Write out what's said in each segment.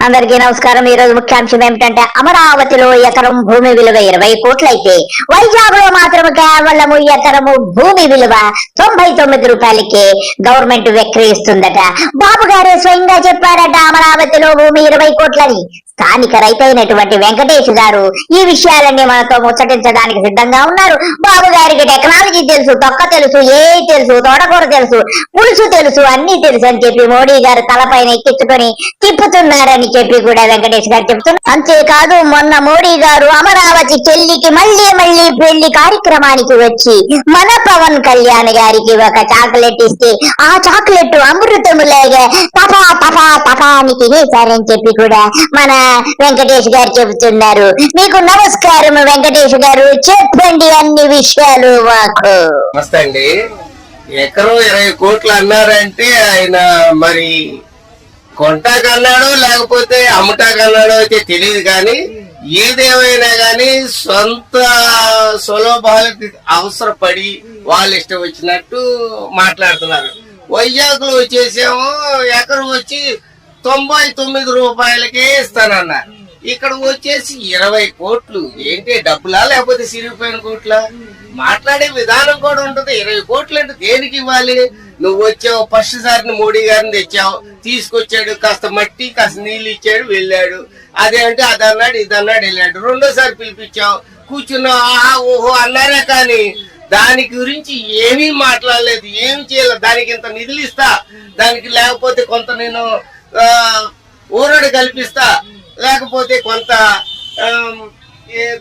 అందరికీ నమస్కారం. ఈ రోజు ముఖ్యాంశం ఏమిటంటే అమరావతిలో ఎకరం భూమి విలువ 20 కోట్లయితే వైజాగ్ లో మాత్రం కేవలం ఎకరము భూమి విలువ 99 రూపాయలకే గవర్నమెంట్ విక్రయిస్తుందట. బాబు గారే స్వయంగా చెప్పారట అమరావతిలో భూమి 20 కోట్లని. స్థానిక రైతైనటువంటి వెంకటేష్ గారు ఈ విషయాలన్నీ మనతో ముచ్చటించడానికి సిద్ధంగా ఉన్నారు. బాబు గారికి టెక్నాలజీ తెలుసు, తొక్క తెలుసు, ఏ తెలుసు, తోటకూర తెలుసు, పులుసు తెలుసు, అన్ని తెలుసు అని చెప్పి మోడీ గారు తలపైన ఎక్కించుకొని తిప్పుతున్నారని చెప్పి కూడా వెంకటేష్ గారు చెప్తున్నారు. అంతేకాదు మొన్న మోడీ గారు అమరావతి చెల్లికి మళ్ళీ పెళ్లి కార్యక్రమానికి వచ్చి మన పవన్ కళ్యాణ్ గారికి ఒక చాక్లెట్ ఇస్తే ఆ చాక్లెట్ అమృతములాగా తపా తపా తపా అని తినేశారని చెప్పి కూడా మన వెంకటేష్ గారు చెబుతున్నారు. మీకు నమస్కారం వెంకటేష్ గారు, చెప్పండి అన్ని విషయాలు మాకు. నమస్తే అండి. ఎకరం 20 కోట్లు అన్నారంటే ఆయన మరి కొంటాకన్నాడో లేకపోతే అమ్ముటాకన్నాడో అయితే తెలియదు, కానీ ఏదేమైనా కానీ సొంత సులభాలకు అవసరపడి వాళ్ళు ఇష్టం వచ్చినట్టు మాట్లాడుతున్నారు. వైజాగ్ లో వచ్చేసేమో ఎకరం వచ్చి 99 రూపాయలకే ఇస్తానన్నారు. ఇక్కడ వచ్చేసి 20 కోట్లు. ఏంటి డబ్బులా లేకపోతే సిరిగిపోయిన కోట్లా? మాట్లాడే విధానం కూడా ఉంటది. 20 కోట్లు అంటే దేనికి ఇవ్వాలి? నువ్వు వచ్చావు, ఫస్ట్ సారిని మోడీ గారిని తెచ్చావు, తీసుకొచ్చాడు, కాస్త మట్టి కాస్త నీళ్ళు ఇచ్చాడు, వెళ్ళాడు. అదేంటే అది అన్నాడు ఇది అన్నాడు వెళ్ళాడు. రెండోసారి పిలిపించావు, కూర్చున్నావు, ఆహా ఓహో అన్నారే, కానీ దాని గురించి ఏమీ మాట్లాడలేదు, ఏమి చేయలేదు. దానికి ఇంత నిధులు ఇస్తా, దానికి లేకపోతే కొంత నేను ఊరడు కల్పిస్తా, లేకపోతే కొంత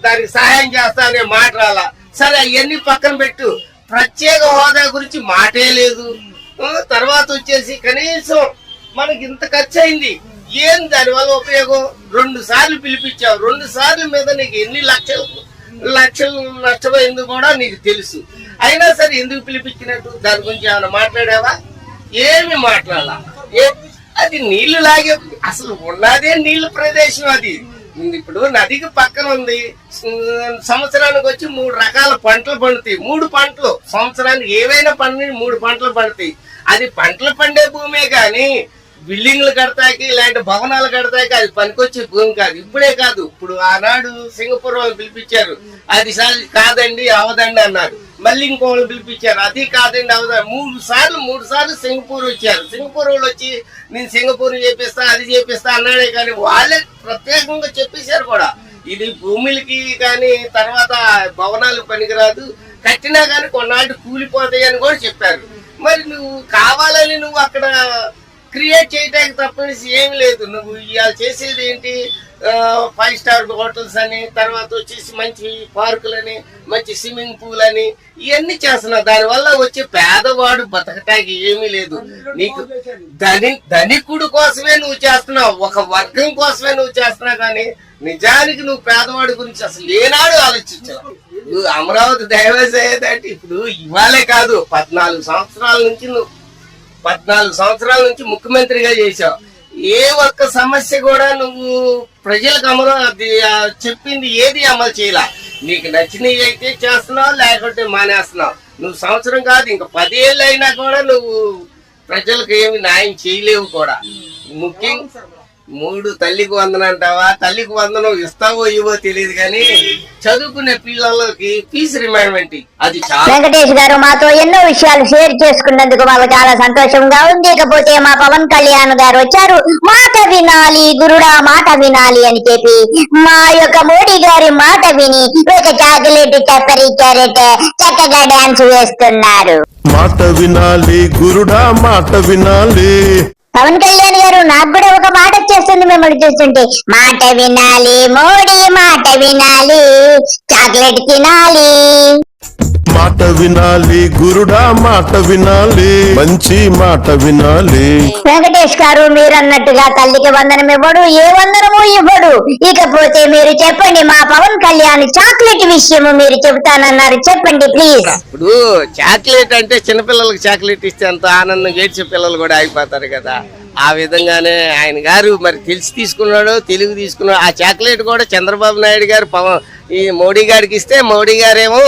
దానికి సహాయం చేస్తా అనే మాట రాలా. సరే అవన్నీ పక్కన పెట్టు, ప్రత్యేక హోదా గురించి మాటే లేదు. తర్వాత వచ్చేసి కనీసం మనకి ఇంత ఖర్చు అయింది, ఏం దానివల్ల ఉపయోగం? 2 సార్లు పిలిపించావు, 2 సార్లు మీద నీకు ఎన్ని లక్షలు నష్టమైంది కూడా నీకు తెలుసు. అయినా సరే ఎందుకు పిలిపించినట్టు దాని గురించి ఏమైనా మాట్లాడావా? ఏమి మాట్లాడాలా? అది నీళ్లు లాగే, అసలు ఉన్నదే నీళ్లు ప్రదేశం. అది ఇప్పుడు నదికి పక్కన ఉంది. సంవత్సరానికి వచ్చి 3 రకాల పంటలు పండుతాయి. 3 పంటలు సంవత్సరానికి ఏవైనా పండి 3 పంటలు పండుతాయి. అది పంటలు పండే భూమే కానీ బిల్డింగ్లు కడతాకి ఇలాంటి భవనాలు కడతాకి అది పనికొచ్చే భూమి కాదు. ఇప్పుడే కాదు, ఇప్పుడు ఆనాడు సింగపూర్ వాళ్ళు పిలిపించారు, అది కాదండి అవదండి అన్నారు. మళ్ళీ ఇంకోళ్ళు పిలిపించారు, అది కాదండి అవదండి. 3 సార్లు సింగపూర్ వచ్చారు. సింగపూర్ వాళ్ళు వచ్చి నేను సింగపూర్ చేపిస్తా అది చేపిస్తా అన్నాడే, కానీ వాళ్ళే ప్రత్యేకంగా చెప్పేశారు కూడా, ఇది భూములకి కానీ తర్వాత భవనాలు పనికిరాదు, కట్టినా కానీ కొన్నాళ్ళు కూలిపోతాయి అని కూడా చెప్పారు. మరి నువ్వు కావాలని నువ్వు అక్కడ క్రియేట్ చేయడానికి తప్పనిసి ఏమి లేదు. నువ్వు ఇవాళ చేసేది ఏంటి? 5 స్టార్ హోటల్స్ అని, తర్వాత వచ్చేసి మంచి పార్కులని, మంచి స్విమ్మింగ్ పూల్ అని ఇవన్నీ చేస్తున్నావు. దానివల్ల వచ్చే పేదవాడు బతకటానికి ఏమీ లేదు. నీకు ధనికుడు కోసమే నువ్వు చేస్తున్నావు, ఒక వర్గం కోసమే నువ్వు చేస్తున్నావు, కానీ నిజానికి నువ్వు పేదవాడి గురించి అసలు ఏనాడు ఆలోచించావు. నువ్వు అమరావతి డైవర్స్ అయ్యేదంటే ఇప్పుడు ఇవాళే కాదు, 14 సంవత్సరాల నుంచి ముఖ్యమంత్రిగా చేశావు. ఏ ఒక్క సమస్య కూడా నువ్వు ప్రజలకు చెప్పింది ఏది అమలు చేయాల. నీకు నచ్చినవి అయితే చేస్తున్నావు, లేకుంటే మానేస్తున్నావు. నువ్వు సంవత్సరం కాదు, ఇంకా 10 ఏళ్ళు అయినా కూడా నువ్వు ప్రజలకు ఏమి న్యాయం చేయలేవు కూడా. ముఖ్యంగా 3 తల్లికి వందనం అంటావా? తల్లికి వందనం ఇస్తావో ఇవో తెలియదు, కానీ చదువుకునే పిల్లలకి ఫీజు రిమైండ్మెంట్ అది చాలా. వెంకటేష్ గారు మాతో ఎన్నో విషయాలు షేర్ చేసుకున్నందుకు మాకు చాలా సంతోషంగా ఉంది. ఇకపోతే మా పవన్ కళ్యాణ్ గారు వచ్చారు, మాట వినాలి గురుడా మాట వినాలి అని చెప్పి మా యొక్క మోడీ గారి మాట విని ఒక చాక్లెట్ చెప్పరిచ్చారట. చక్కగా డాన్స్ వేస్తున్నారు. మాట వినాలి గురుడా మాట వినాలి. పవన్ కళ్యాణ్ గారు, నాకు కూడా ఒక మాట వచ్చేస్తుంది మిమ్మల్ని చూస్తుంటే, మాట వినాలి మోడీ మాట వినాలి, చాక్లెట్ తినాలి. మాట వినాలి గురుడా మాట వినాలి, మంచి మాట వినాలి. వెంకటేష్ గారు, మీరు అన్నట్టుగా తల్లికి వందనం ఇవ్వడు, ఏ వందనము ఇవ్వడు. ఇకపోతే మీరు చెప్పండి, మా పవన్ కళ్యాణ్ చాక్లెట్ విషయము మీరు చెబుతానన్నారు, చెప్పండి ప్లీజ్. ఇప్పుడు చాక్లెట్ అంటే చిన్నపిల్లలకు చాక్లెట్ ఇస్తే అంత ఆనందం ఏడ్చే పిల్లలు కూడా అయిపోతారు కదా. ఆ విధంగానే ఆయన గారు మరి తెలిసి తీసుకున్నాడో తెలివి తీసుకున్నాడు. ఆ చాక్లెట్ కూడా చంద్రబాబు నాయుడు గారు ఈ మోడీ గారికి ఇస్తే మోడీ గారేమో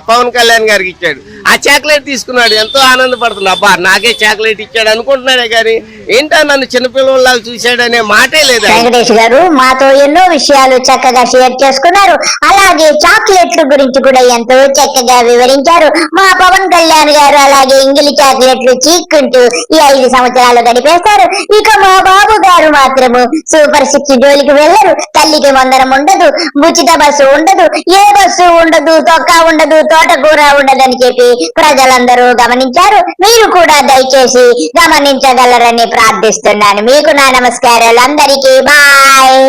పవన్ కళ్యాణ్ గారికి ఇచ్చాడు. ఆ చాక్లెట్ తీసుకున్నాడు, ఎంతో ఆనందపడుతుంది. అబ్బా నాకే చాక్లెట్ ఇచ్చాడు అనుకుంటున్నాడే కానీ ఏంటో నన్ను చిన్నపిల్లలాగా చూశాడనే మాటే లేదా. వెంకటేష్ గారు మాతో ఎన్నో విషయాలు చక్కగా షేర్ చేసుకున్నారు. అలాగే చాక్లెట్ల గురించి కూడా ఎంతో చక్కగా వివరించారు. మా పవన్ కళ్యాణ్ గారు అలాగే ఇంగిలి చాక్లెట్లు చీక్కుంటూ ఈ 5 సంవత్సరాలు గడిపేస్తారు. ఇక మా బాబు గారు మాత్రము సూపర్ 6 జోలికి వెళ్ళరు. తల్లికి వందనం ఉండదు, ఉచిత బస్సు ఉండదు, ఏ బస్సు ఉండదు, తొక్క ఉండదు, తోటకూర ఉండదని చెప్పి ప్రజలందరూ గమనించారు. మీరు కూడా దయచేసి గమనించగలరని ప్రార్థిస్తున్నాను. మీకు నా నమస్కారాలు. అందరికీ బాయ్.